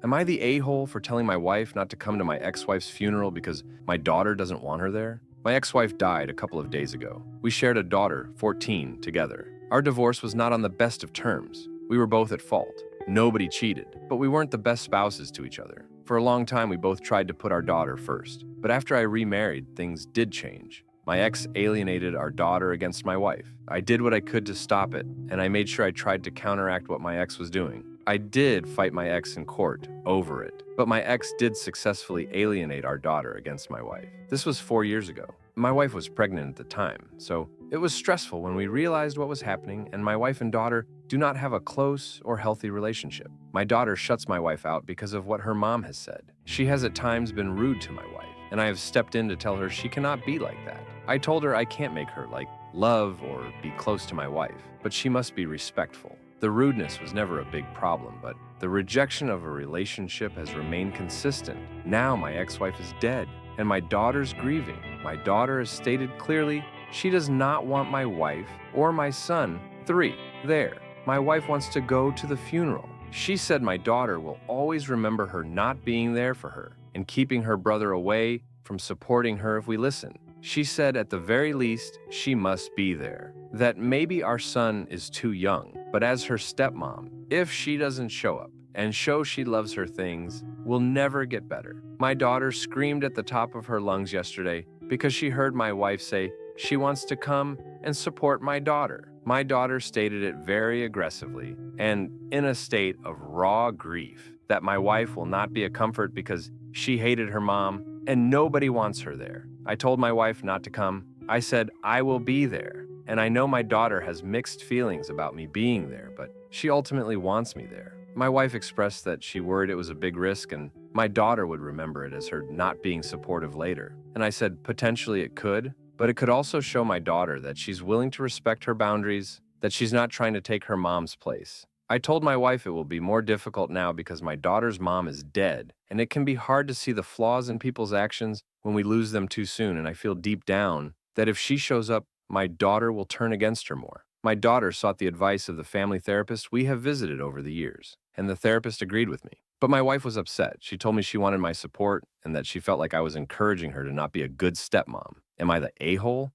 Am I the a-hole for telling my wife not to come to my ex-wife's funeral because my daughter doesn't want her there? My ex-wife died a couple of days ago. We shared a daughter, 14, together. Our divorce was not on the best of terms. We were both at fault. Nobody cheated, but we weren't the best spouses to each other. For a long time, we both tried to put our daughter first. But after I remarried, things did change. My ex alienated our daughter against my wife. I did what I could to stop it, and I made sure I tried to counteract what my ex was doing. I did fight my ex in court over it, but my ex did successfully alienate our daughter against my wife. This was 4 years ago. My wife was pregnant at the time, so it was stressful when we realized what was happening, and my wife and daughter do not have a close or healthy relationship. My daughter shuts my wife out because of what her mom has said. She has at times been rude to my wife, and I have stepped in to tell her she cannot be like that. I told her I can't make her love or be close to my wife, but she must be respectful. The rudeness was never a big problem, but the rejection of a relationship has remained consistent. Now my ex-wife is dead, and my daughter's grieving. My daughter has stated clearly she does not want my wife or my son, 3, there. My wife wants to go to the funeral. She said my daughter will always remember her not being there for her and keeping her brother away from supporting her if we listen. She said at the very least, she must be there. That maybe our son is too young, but as her stepmom, if she doesn't show up and show she loves her things, we'll never get better. My daughter screamed at the top of her lungs yesterday because she heard my wife say she wants to come and support my daughter. My daughter stated it very aggressively and in a state of raw grief that my wife will not be a comfort because she hated her mom and nobody wants her there. I told my wife not to come. I said I will be there, and I know my daughter has mixed feelings about me being there, but she ultimately wants me there. My wife expressed that she worried it was a big risk and my daughter would remember it as her not being supportive later. And I said potentially it could, but it could also show my daughter that she's willing to respect her boundaries, that she's not trying to take her mom's place. I told my wife it will be more difficult now because my daughter's mom is dead, and it can be hard to see the flaws in people's actions when we lose them too soon, and I feel deep down that if she shows up, my daughter will turn against her more. My daughter sought the advice of the family therapist we have visited over the years, and the therapist agreed with me. But my wife was upset. She told me she wanted my support and that she felt like I was encouraging her to not be a good stepmom. Am I the a-hole?